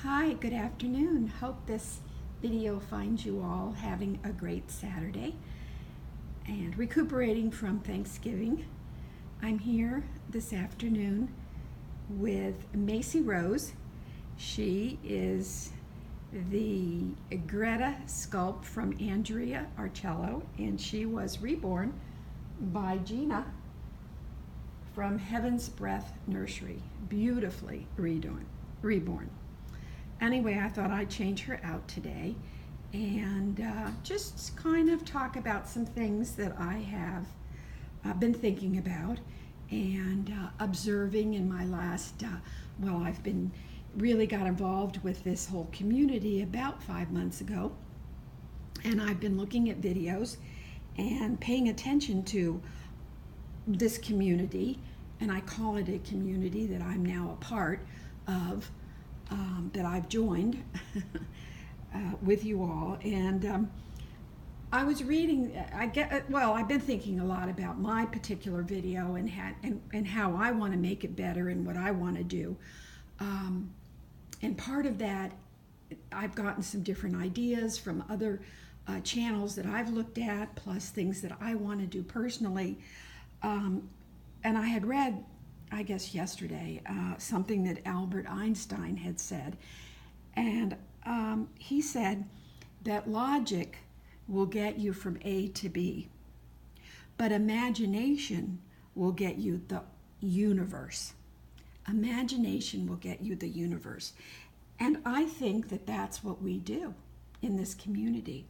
Hi, good afternoon. Hope this video finds you all having a great Saturday and recuperating from Thanksgiving. I'm here this afternoon with Maci Rose. She is the Greta sculpt from Andrea Arcello, and she was reborn by Gina from Heaven's Breath Nursery, beautifully reborn. Anyway, I thought I'd change her out today and just kind of talk about some things that I have been thinking about and observing in my last, I've been really got involved with this whole community about 5 months ago, and I've been looking at videos and paying attention to this community, and I call it a community that I'm now a part of. That I've joined with you all, and I was reading. I've been thinking a lot about my particular video and how I want to make it better and what I want to do. And part of that, I've gotten some different ideas from other channels that I've looked at, plus things that I want to do personally. And I had read, I guess yesterday, something that Albert Einstein had said. And he said that logic will get you from A to B, but imagination will get you the universe. Imagination will get you the universe. And I think that that's what we do in this community.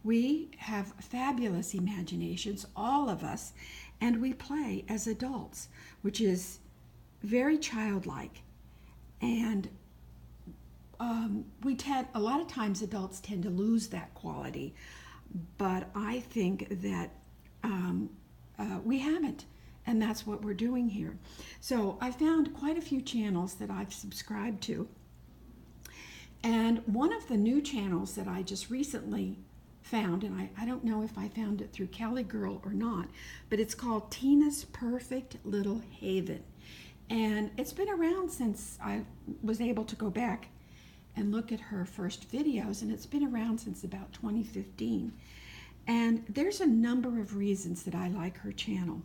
We have fabulous imaginations, all of us, and we play as adults, which is very childlike. And a lot of times adults tend to lose that quality, but I think that we haven't, and that's what we're doing here. So I found quite a few channels that I've subscribed to, and one of the new channels that I just recently found, and I don't know if I found it through Kelly Girl or not, but it's called Tina's Perfect Little Haven. And it's been around since I was able to go back and look at her first videos, and it's been around since about 2015. And there's a number of reasons that I like her channel.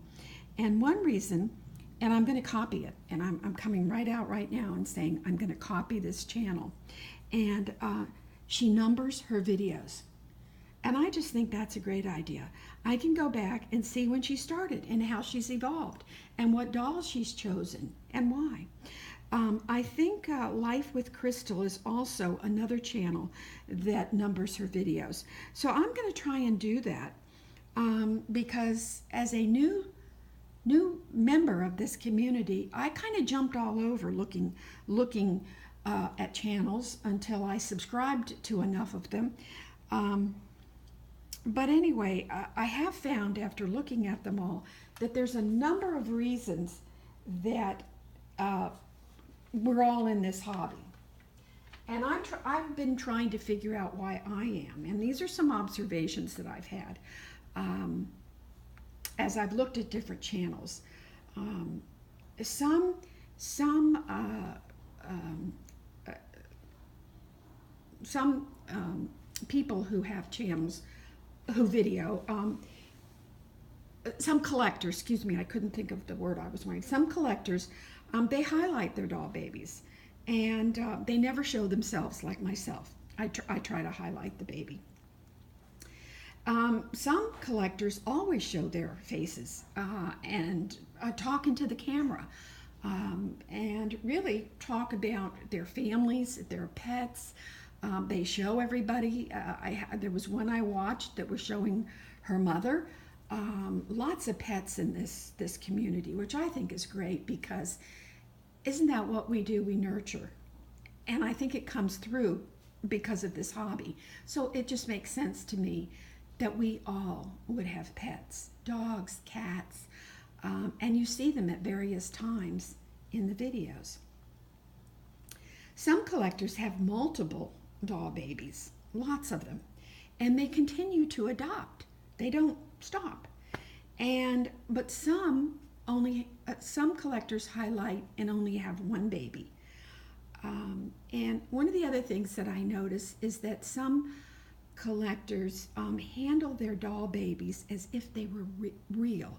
And one reason, and I'm going to copy it, and I'm coming right out right now and saying I'm going to copy this channel. And she numbers her videos. And I just think that's a great idea. I can go back and see when she started and how she's evolved and what dolls she's chosen and why. I think Life with Crystal is also another channel that numbers her videos. So I'm going to try and do that because as a new member of this community, I kind of jumped all over looking at channels until I subscribed to enough of them. But anyway, I have found after looking at them all that there's a number of reasons that we're all in this hobby. And I've been trying to figure out why I am. And these are some observations that I've had as I've looked at different channels. Some people who have channels who video, some collectors, excuse me, I couldn't think of the word I was wearing. Some collectors, they highlight their doll babies, and they never show themselves like myself. I try to highlight the baby. Some collectors always show their faces and talk into the camera and really talk about their families, their pets. They show everybody. There was one I watched that was showing her mother. Lots of pets in this community, which I think is great because isn't that what we do? We nurture. And I think it comes through because of this hobby. So it just makes sense to me that we all would have pets, dogs, cats, and you see them at various times in the videos. Some collectors have multiple doll babies, lots of them, and they continue to adopt. They don't stop. But some collectors highlight and only have one baby. And one of the other things that I notice is that some collectors handle their doll babies as if they were real.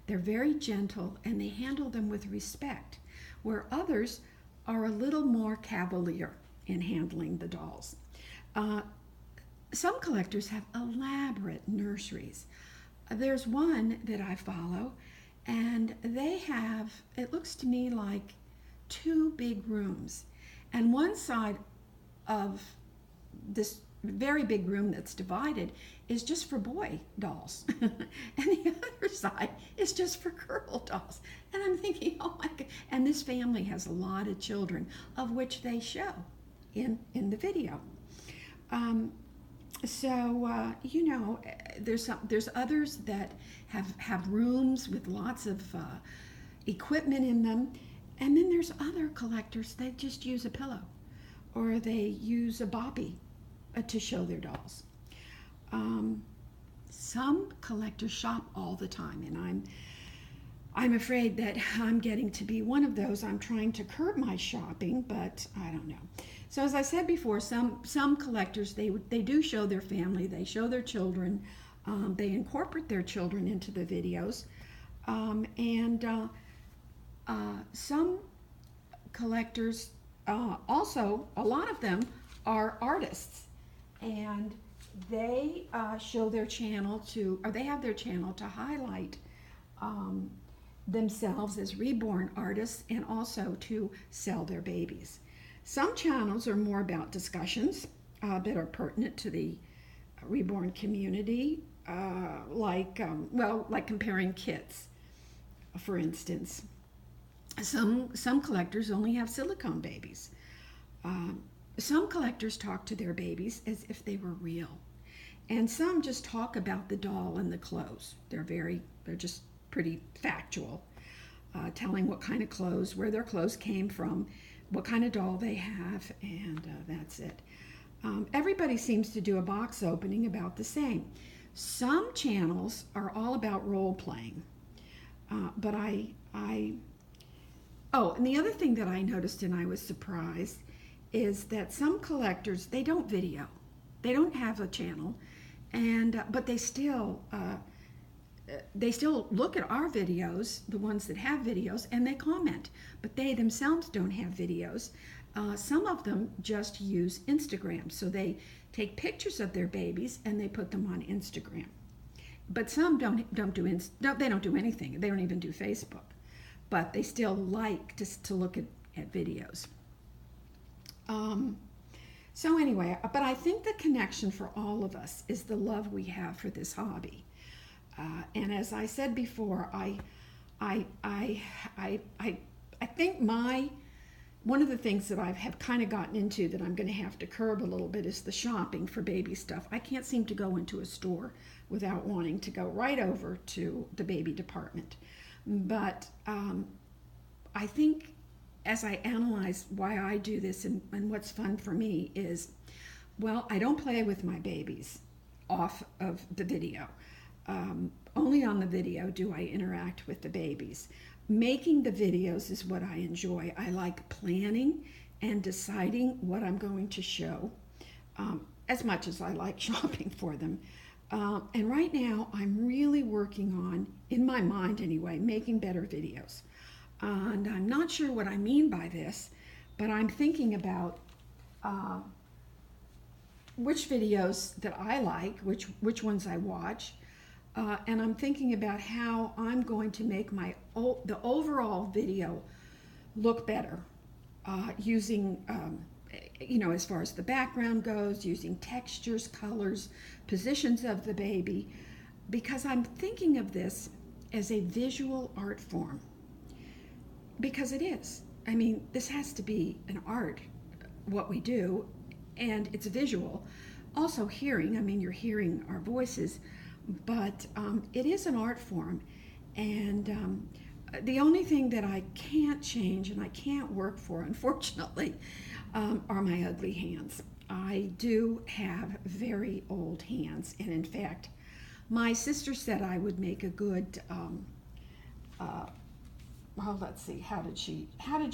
They're very gentle and they handle them with respect, where others are a little more cavalier in handling the dolls. Some collectors have elaborate nurseries. There's one that I follow, and they have, it looks to me like 2 big rooms. And one side of this very big room that's divided is just for boy dolls. And the other side is just for girl dolls. And I'm thinking, oh my God. And this family has a lot of children, of which they show in the video. There's others that have rooms with lots of equipment in them, and then there's other collectors that just use a pillow or they use a boppy to show their dolls. Some collectors shop all the time, and I'm afraid that I'm getting to be one of those. I'm trying to curb my shopping, but I don't know. So as I said before, some collectors, they do show their family, they show their children, they incorporate their children into the videos, and some collectors, also a lot of them are artists, and they show their channel they have their channel to highlight themselves as reborn artists and also to sell their babies. Some channels are more about discussions that are pertinent to the reborn community, like comparing kits, for instance. Some collectors only have silicone babies. Some collectors talk to their babies as if they were real. And some just talk about the doll and the clothes. They're just pretty factual, telling what kind of clothes, where their clothes came from, what kind of doll they have, and that's it. Everybody seems to do a box opening about the same. Some channels are all about role playing, but and the other thing that I noticed and I was surprised is that some collectors, they don't video. They don't have a channel, but they still look at our videos, the ones that have videos, and they comment, but they themselves don't have videos. Some of them just use Instagram, so they take pictures of their babies and they put them on Instagram. But some don't do anything. They don't even do Facebook, but they still like to look at videos. So anyway, but I think the connection for all of us is the love we have for this hobby. And as I said before, I think one of the things that I have kind of gotten into that I'm going to have to curb a little bit is the shopping for baby stuff. I can't seem to go into a store without wanting to go right over to the baby department. But I think as I analyze why I do this and what's fun for me is, well, I don't play with my babies off of the video. Only on the video do I interact with the babies. Making the videos is what I enjoy. I like planning and deciding what I'm going to show, as much as I like shopping for them. And right now I'm really working on, in my mind anyway, making better videos. And I'm not sure what I mean by this, but I'm thinking about which videos that I like, which ones I watch, and I'm thinking about how I'm going to make the overall video look better, using, as far as the background goes, using textures, colors, positions of the baby, because I'm thinking of this as a visual art form. Because it is. I mean, this has to be an art, what we do, and it's visual. Also hearing, I mean, you're hearing our voices, but it is an art form. And the only thing that I can't change and I can't work for, unfortunately, are my ugly hands. I do have very old hands, and in fact, my sister said I would make a good well, let's see, how did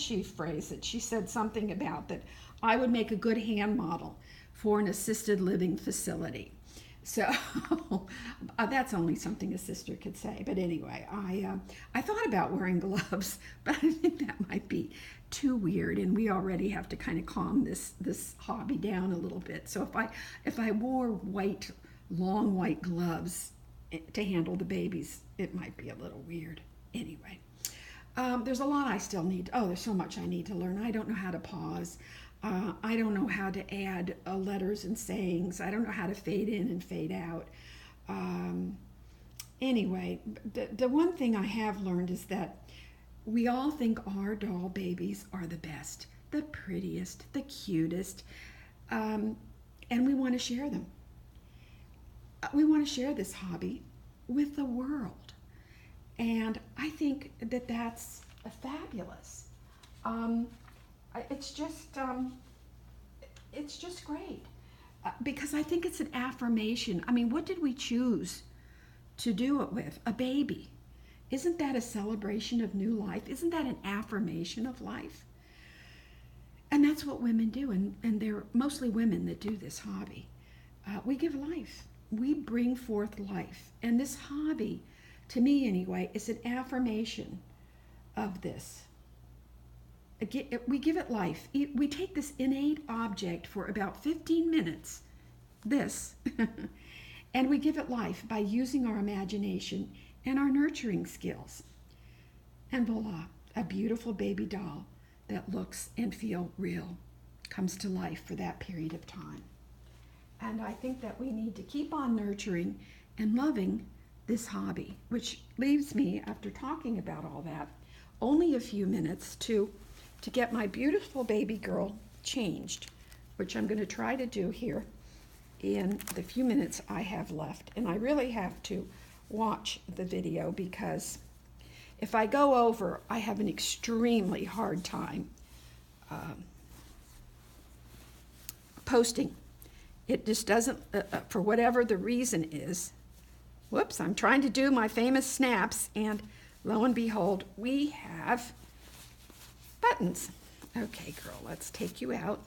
she phrase it? She said something about that I would make a good hand model for an assisted living facility. So that's only something a sister could say. But anyway, I thought about wearing gloves, but I think that might be too weird, and we already have to kind of calm this hobby down a little bit. So if I wore long white gloves to handle the babies, it might be a little weird. Anyway, there's a lot I still need. Oh, there's so much I need to learn. I don't know how to pause. I don't know how to add letters and sayings. I don't know how to fade in and fade out. Anyway, the one thing I have learned is that we all think our doll babies are the best, the prettiest, the cutest, and we want to share them. We want to share this hobby with the world. And I think that that's fabulous. It's just great because I think it's an affirmation. I mean, what did we choose to do it with? A baby. Isn't that a celebration of new life? Isn't that an affirmation of life? And that's what women do, and they're mostly women that do this hobby. We give life. We bring forth life. And this hobby, to me anyway, is an affirmation of this. We give it life. We take this innate object for about 15 minutes, this, and we give it life by using our imagination and our nurturing skills. And voila, a beautiful baby doll that looks and feels real comes to life for that period of time. And I think that we need to keep on nurturing and loving this hobby, which leaves me, after talking about all that, only a few minutes to get my beautiful baby girl changed, which I'm going to try to do here in the few minutes I have left. And I really have to watch the video because if I go over, I have an extremely hard time posting. It just doesn't, for whatever the reason is. Whoops, I'm trying to do my famous snaps, and lo and behold, we have buttons. Okay, girl, let's take you out.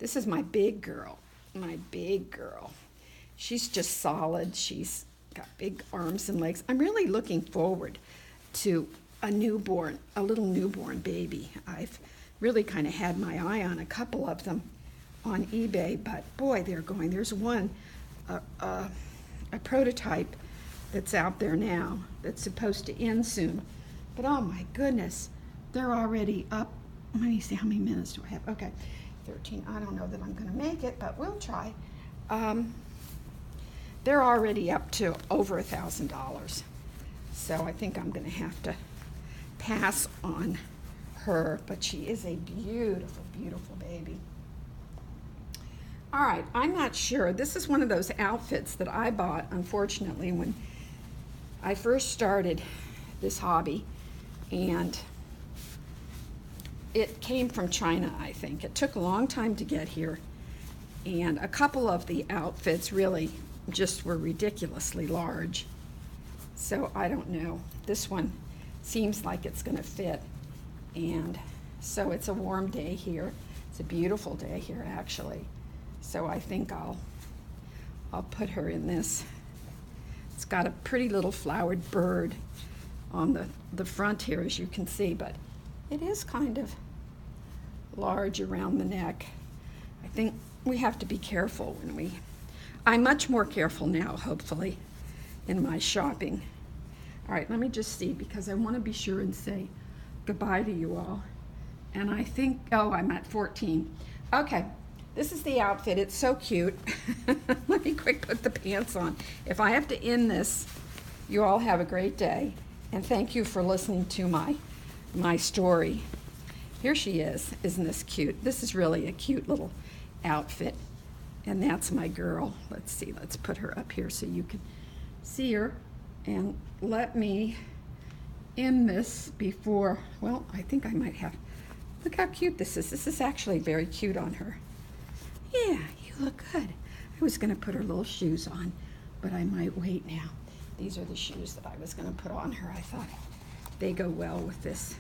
This is my big girl, She's just solid. She's got big arms and legs. I'm really looking forward to a little newborn baby. I've really kind of had my eye on a couple of them on eBay, but boy, they're going. There's one, a prototype that's out there now that's supposed to end soon. But oh my goodness, they're already up. Let me see, how many minutes do I have? Okay, 13. I don't know that I'm going to make it, but we'll try. They're already up to over $1,000. So I think I'm going to have to pass on her, but she is a beautiful, beautiful baby. All right, I'm not sure. This is one of those outfits that I bought, unfortunately, when I first started this hobby, and it came from China, I think. It took a long time to get here, and a couple of the outfits really just were ridiculously large. So I don't know. This one seems like it's going to fit, and so it's a warm day here. It's a beautiful day here, actually. So I think I'll put her in this. It's got a pretty little flowered bird on the front here, as you can see, but it is kind of large around the neck. I think we have to be careful I'm much more careful now, hopefully, in my shopping. All right, let me just see, because I want to be sure and say goodbye to you all. And I think, oh, I'm at 14. Okay, this is the outfit. It's so cute. Let me quick put the pants on. If I have to end this, you all have a great day. And thank you for listening to my story. Here she is. Isn't this cute? This is really a cute little outfit. And that's my girl. Let's see. Let's put her up here so you can see her. And let me end this before, well, I think I might have. Look how cute this is. This is actually very cute on her. Yeah, you look good. I was going to put her little shoes on, but I might wait now. These are the shoes that I was going to put on her. I thought they go well with this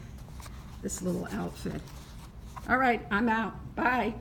little outfit. All right, I'm out. Bye.